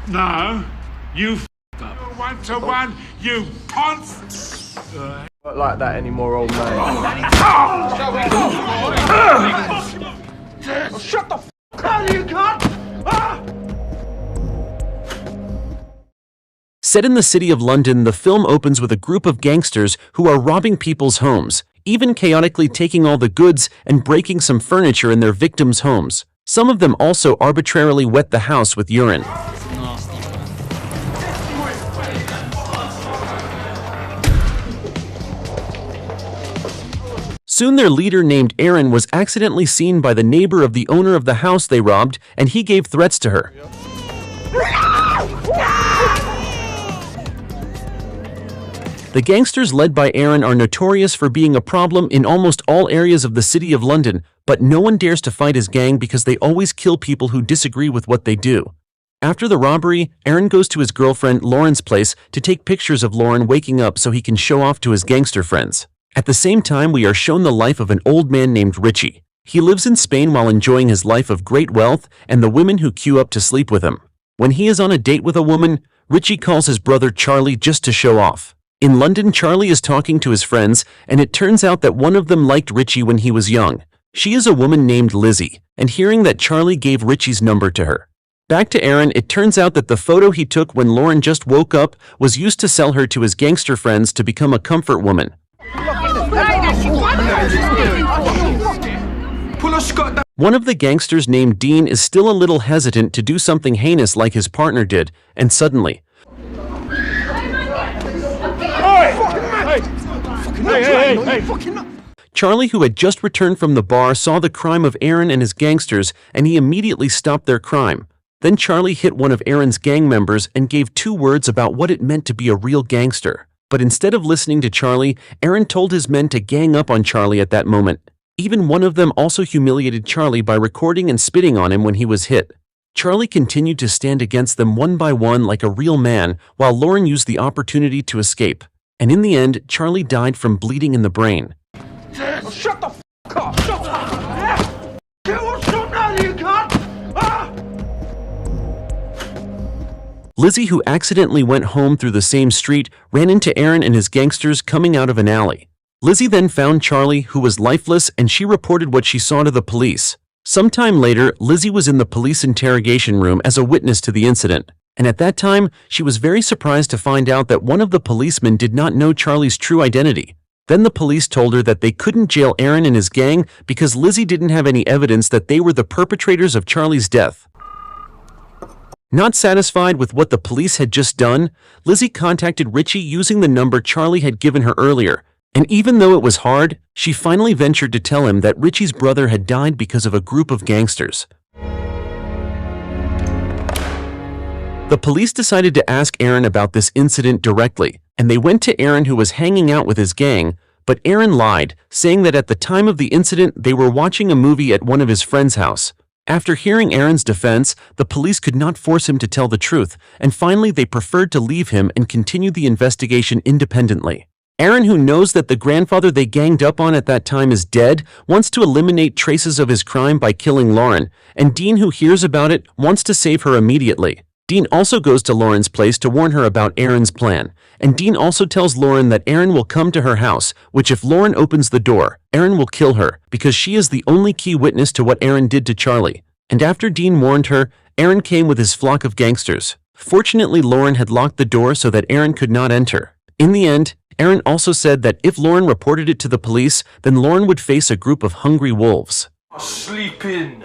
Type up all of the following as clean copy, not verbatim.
No, you f***ed up. 1-to-1, you ponce! Not like that anymore, old man. Shut the f*** up, you cunt! Set in the city of London, the film opens with a group of gangsters who are robbing people's homes, even chaotically taking all the goods and breaking some furniture in their victims' homes. Some of them also arbitrarily wet the house with urine. Soon their leader, named Aaron, was accidentally seen by the neighbor of the owner of the house they robbed, and he gave threats to her. The gangsters led by Aaron are notorious for being a problem in almost all areas of the city of London, but no one dares to fight his gang because they always kill people who disagree with what they do. After the robbery, Aaron goes to his girlfriend Lauren's place to take pictures of Lauren waking up so he can show off to his gangster friends. At the same time, we are shown the life of an old man named Richie. He lives in Spain while enjoying his life of great wealth and the women who queue up to sleep with him. When he is on a date with a woman, Richie calls his brother Charlie just to show off. In London, Charlie is talking to his friends, and it turns out that one of them liked Richie when he was young. She is a woman named Lizzie, and hearing that Charlie gave Richie's number to her. Back to Aaron, it turns out that the photo he took when Lauren just woke up was used to sell her to his gangster friends to become a comfort woman. One of the gangsters named Dean is still a little hesitant to do something heinous like his partner did, and suddenly, Charlie, who had just returned from the bar, saw the crime of Aaron and his gangsters, and he immediately stopped their crime. Then Charlie hit one of Aaron's gang members and gave 2 words about what it meant to be a real gangster. But instead of listening to Charlie, Aaron told his men to gang up on Charlie at that moment. Even one of them also humiliated Charlie by recording and spitting on him when he was hit. Charlie continued to stand against them one by one like a real man, while Lauren used the opportunity to escape. And in the end, Charlie died from bleeding in the brain. Shut the f*** up! Shut up! Shut now, you cunt! Lizzie, who accidentally went home through the same street, ran into Aaron and his gangsters coming out of an alley. Lizzie then found Charlie, who was lifeless, and she reported what she saw to the police. Sometime later, Lizzie was in the police interrogation room as a witness to the incident. And at that time, she was very surprised to find out that one of the policemen did not know Charlie's true identity. Then the police told her that they couldn't jail Aaron and his gang because Lizzie didn't have any evidence that they were the perpetrators of Charlie's death. Not satisfied with what the police had just done, Lizzie contacted Richie using the number Charlie had given her earlier. And even though it was hard, she finally ventured to tell him that Richie's brother had died because of a group of gangsters. The police decided to ask Aaron about this incident directly, and they went to Aaron, who was hanging out with his gang, but Aaron lied, saying that at the time of the incident they were watching a movie at one of his friend's house. After hearing Aaron's defense, the police could not force him to tell the truth, and finally they preferred to leave him and continue the investigation independently. Aaron, who knows that the grandfather they ganged up on at that time is dead, wants to eliminate traces of his crime by killing Lauren, and Dean, who hears about it, wants to save her immediately. Dean also goes to Lauren's place to warn her about Aaron's plan, and Dean also tells Lauren that Aaron will come to her house, which if Lauren opens the door, Aaron will kill her, because she is the only key witness to what Aaron did to Charlie. And after Dean warned her, Aaron came with his flock of gangsters. Fortunately, Lauren had locked the door so that Aaron could not enter. In the end, Aaron also said that if Lauren reported it to the police, then Lauren would face a group of hungry wolves. Sleeping.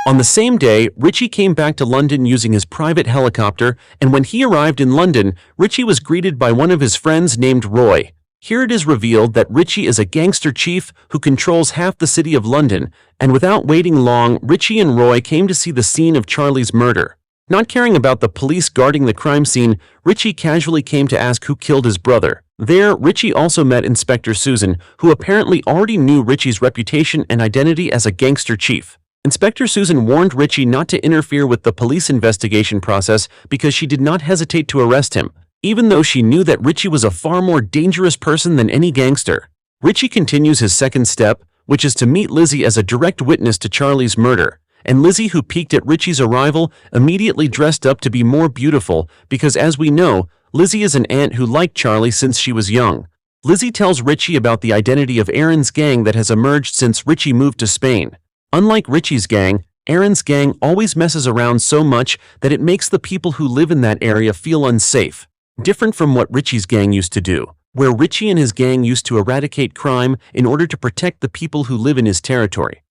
On the same day, Richie came back to London using his private helicopter, and when he arrived in London, Richie was greeted by one of his friends named Roy. Here it is revealed that Richie is a gangster chief who controls half the city of London, and without waiting long, Richie and Roy came to see the scene of Charlie's murder. Not caring about the police guarding the crime scene, Richie casually came to ask who killed his brother. There, Richie also met Inspector Susan, who apparently already knew Richie's reputation and identity as a gangster chief. Inspector Susan warned Richie not to interfere with the police investigation process because she did not hesitate to arrest him. even though she knew that Richie was a far more dangerous person than any gangster. Richie continues his second step, which is to meet Lizzie as a direct witness to Charlie's murder, and Lizzie, who peeked at Richie's arrival, immediately dressed up to be more beautiful because, as we know, Lizzie is an aunt who liked Charlie since she was young. Lizzie tells Richie about the identity of Aaron's gang that has emerged since Richie moved to Spain. Unlike Richie's gang, Aaron's gang always messes around so much that it makes the people who live in that area feel unsafe, different from what Richie's gang used to do, where Richie and his gang used to eradicate crime in order to protect the people who live in his territory.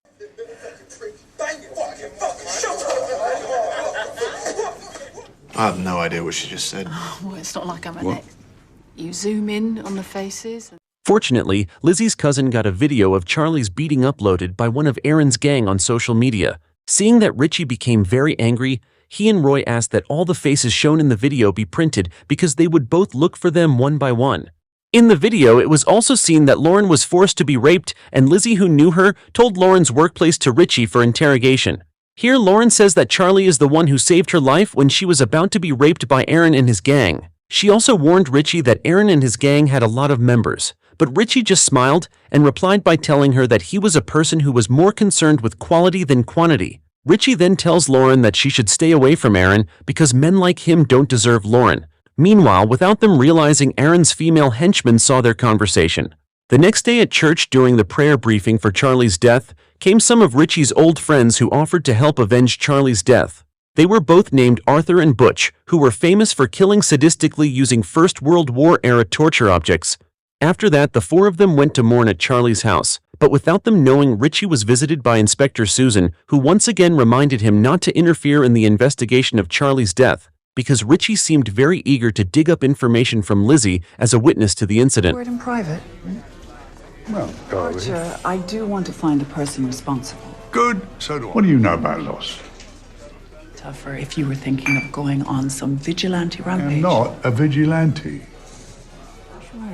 I have no idea what she just said. Well, it's not like I'm an ex. You zoom in on the faces. Fortunately, Lizzie's cousin got a video of Charlie's beating uploaded by one of Aaron's gang on social media. Seeing that Richie became very angry, he and Roy asked that all the faces shown in the video be printed because they would both look for them one by one. In the video, it was also seen that Lauren was forced to be raped, and Lizzie, who knew her, told Lauren's workplace to Richie for interrogation. Here, Lauren says that Charlie is the one who saved her life when she was about to be raped by Aaron and his gang. She also warned Richie that Aaron and his gang had a lot of members, but Richie just smiled and replied by telling her that he was a person who was more concerned with quality than quantity. Richie then tells Lauren that she should stay away from Aaron because men like him don't deserve Lauren. Meanwhile, without them realizing, Aaron's female henchmen saw their conversation. The next day at church during the prayer briefing for Charlie's death, came some of Richie's old friends who offered to help avenge Charlie's death. They were both named Arthur and Butch, who were famous for killing sadistically using First World War-era torture objects. After that, the four of them went to mourn at Charlie's house, but without them knowing, Richie was visited by Inspector Susan, who once again reminded him not to interfere in the investigation of Charlie's death, because Richie seemed very eager to dig up information from Lizzie as a witness to the incident. Word in private. Well, Roger, I do want to find the person responsible. good, so do I. What do you know about loss? Tougher if you were thinking of going on some vigilante rampage. I'm not a vigilante.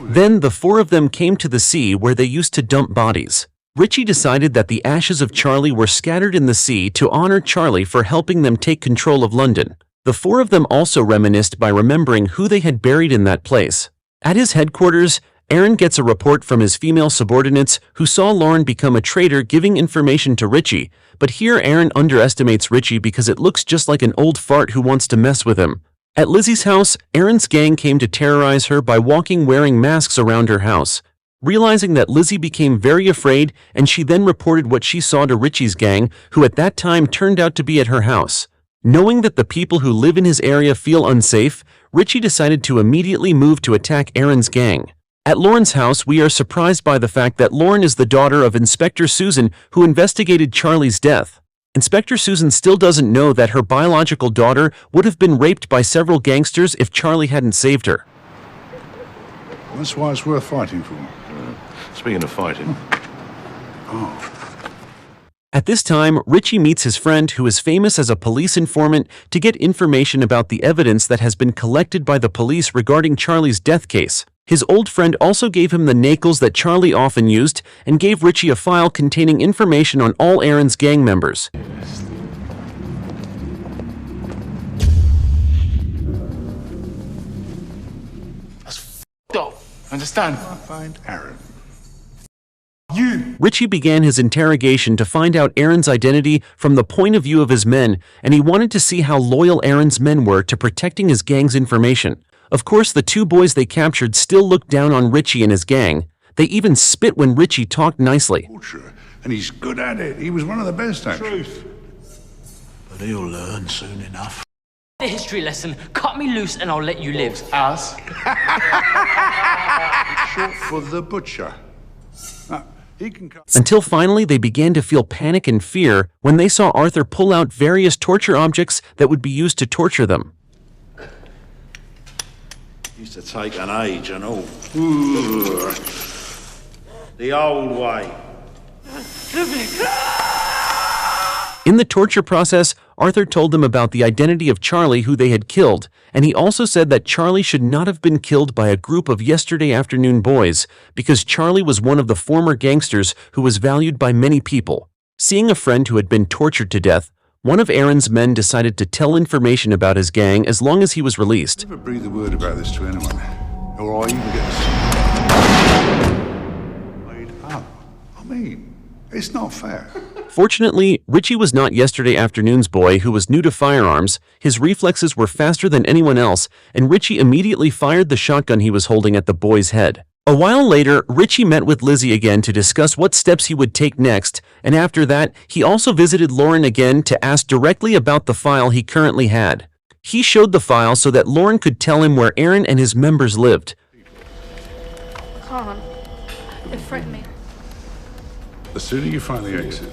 Then the four of them came to the sea where they used to dump bodies. Richie decided that the ashes of Charlie were scattered in the sea to honor Charlie for helping them take control of London. The four of them also reminisced by remembering who they had buried in that place. At his headquarters, Aaron gets a report from his female subordinates who saw Lauren become a traitor giving information to Richie, but here Aaron underestimates Richie because it looks just like an old fart who wants to mess with him. At Lizzie's house, Aaron's gang came to terrorize her by walking wearing masks around her house. Realizing that, Lizzie became very afraid, and she then reported what she saw to Richie's gang, who at that time turned out to be at her house. Knowing that the people who live in his area feel unsafe, Richie decided to immediately move to attack Aaron's gang. At Lauren's house, we are surprised by the fact that Lauren is the daughter of Inspector Susan, who investigated Charlie's death. Inspector Susan still doesn't know that her biological daughter would have been raped by several gangsters if Charlie hadn't saved her. That's why it's worth fighting for. Speaking of fighting. At this time, Richie meets his friend who is famous as a police informant to get information about the evidence that has been collected by the police regarding Charlie's death case. His old friend also gave him the nacals that Charlie often used and gave Richie a file containing information on all Aaron's gang members. That's f***ed up. Understand? I find Aaron. Richie began his interrogation to find out Aaron's identity from the point of view of his men, and he wanted to see how loyal Aaron's men were to protecting his gang's information. Of course, the two boys they captured still looked down on Richie and his gang. They even spit when Richie talked nicely. And he's good at it. He was one of the best, actually. But he'll learn soon enough. The history lesson. Cut me loose and I'll let you live. Us? Short for the butcher. He can cut. Until finally they began to feel panic and fear when they saw Arthur pull out various torture objects that would be used to torture them. Used to take an age and all. The old way. In the torture process, Arthur told them about the identity of Charlie who they had killed, and he also said that Charlie should not have been killed by a group of yesterday afternoon boys, because Charlie was one of the former gangsters who was valued by many people. Seeing a friend who had been tortured to death, one of Aaron's men decided to tell information about his gang as long as he was released. Never breathe a word about this to anyone, or I even get made up. I mean, it's not fair. Fortunately, Richie was not yesterday afternoon's boy who was new to firearms. His reflexes were faster than anyone else, and Richie immediately fired the shotgun he was holding at the boy's head. A while later, Richie met with Lizzie again to discuss what steps he would take next, and after that, he also visited Lauren again to ask directly about the file he currently had. He showed the file so that Lauren could tell him where Aaron and his members lived. Can't. They threaten me. The sooner you find the exit,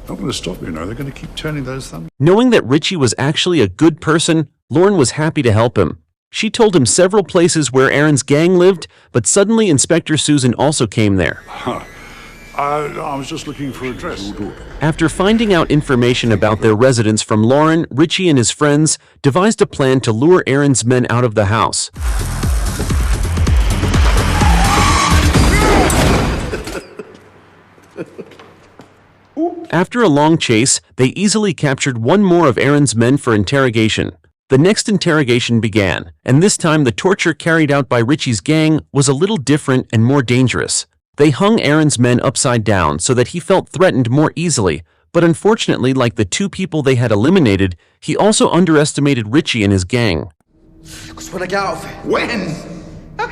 not going to stop you now. They're going to keep turning those thumbs. Knowing that Richie was actually a good person, Lauren was happy to help him. She told him several places where Aaron's gang lived, but suddenly Inspector Susan also came there. I was just looking for a address. After finding out information about their residence from Lauren, Richie and his friends devised a plan to lure Aaron's men out of the house. After a long chase, they easily captured one more of Aaron's men for interrogation. The next interrogation began, and this time the torture carried out by Richie's gang was a little different and more dangerous. They hung Aaron's men upside down so that he felt threatened more easily, but unfortunately, like the two people they had eliminated, he also underestimated Richie and his gang. Because when I get out of here, when?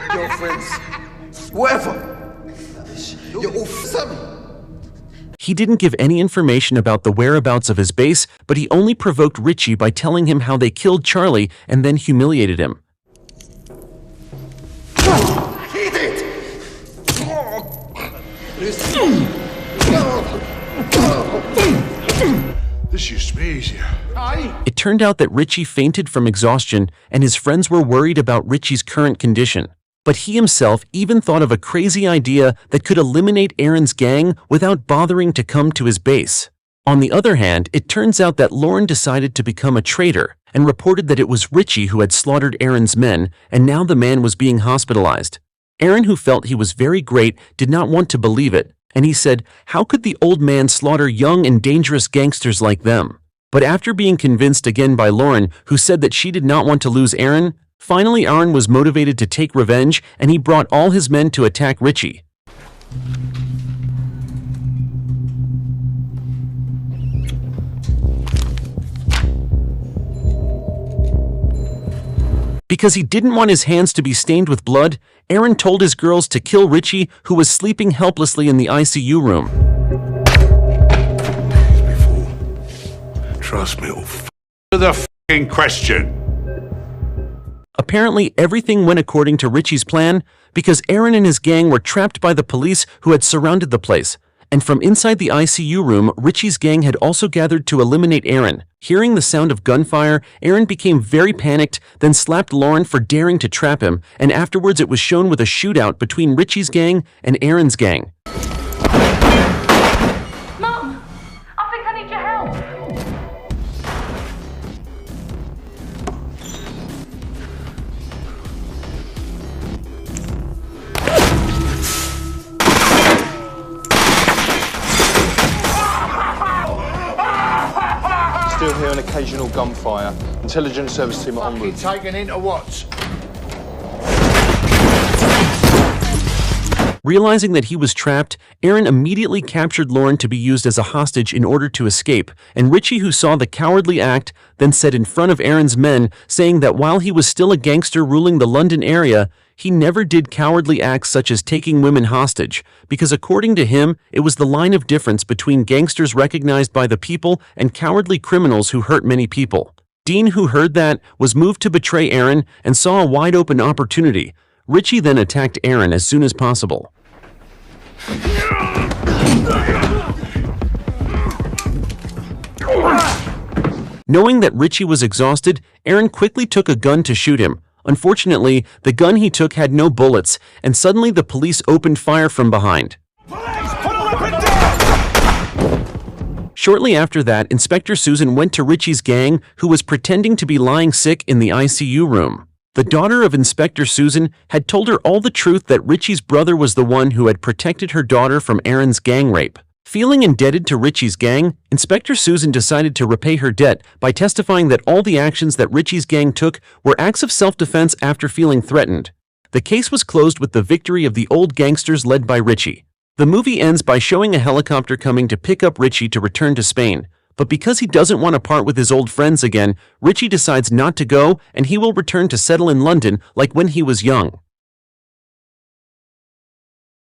Girlfriends, whatever, you're all seven. He didn't give any information about the whereabouts of his base, but he only provoked Richie by telling him how they killed Charlie and then humiliated him. He did! This used to be easier. It turned out that Richie fainted from exhaustion, and his friends were worried about Richie's current condition. But he himself even thought of a crazy idea that could eliminate Aaron's gang without bothering to come to his base. On the other hand, it turns out that Lauren decided to become a traitor and reported that it was Richie who had slaughtered Aaron's men, and now the man was being hospitalized. Aaron, who felt he was very great, did not want to believe it, and he said, how could the old man slaughter young and dangerous gangsters like them? But after being convinced again by Lauren, who said that she did not want to lose Aaron, finally Aaron was motivated to take revenge, and he brought all his men to attack Richie. Because he didn't want his hands to be stained with blood, Aaron told his girls to kill Richie, who was sleeping helplessly in the ICU room. Trust me, it'll the f***ing question. Apparently, everything went according to Richie's plan because Aaron and his gang were trapped by the police who had surrounded the place. And from inside the ICU room, Richie's gang had also gathered to eliminate Aaron. Hearing the sound of gunfire, Aaron became very panicked, then slapped Lauren for daring to trap him, and afterwards it was shown with a shootout between Richie's gang and Aaron's gang. Mum, I think I need your help. Still hear an occasional gunfire. Intelligence service team are en route. Taken into what? Realizing that he was trapped, Aaron immediately captured Lauren to be used as a hostage in order to escape, and Richie, who saw the cowardly act, then said in front of Aaron's men, saying that while he was still a gangster ruling the London area, he never did cowardly acts such as taking women hostage, because according to him, it was the line of difference between gangsters recognized by the people and cowardly criminals who hurt many people. Dean, who heard that, was moved to betray Aaron and saw a wide-open opportunity. Richie then attacked Aaron as soon as possible. Knowing that Richie was exhausted, Aaron quickly took a gun to shoot him. Unfortunately, the gun he took had no bullets, and suddenly the police opened fire from behind. Shortly after that, Inspector Susan went to Richie's gang, who was pretending to be lying sick in the ICU room. The daughter of Inspector Susan had told her all the truth that Richie's brother was the one who had protected her daughter from Aaron's gang rape. Feeling indebted to Richie's gang, Inspector Susan decided to repay her debt by testifying that all the actions that Richie's gang took were acts of self-defense after feeling threatened. The case was closed with the victory of the old gangsters led by Richie. The movie ends by showing a helicopter coming to pick up Richie to return to Spain, but because he doesn't want to part with his old friends again, Richie decides not to go and he will return to settle in London like when he was young.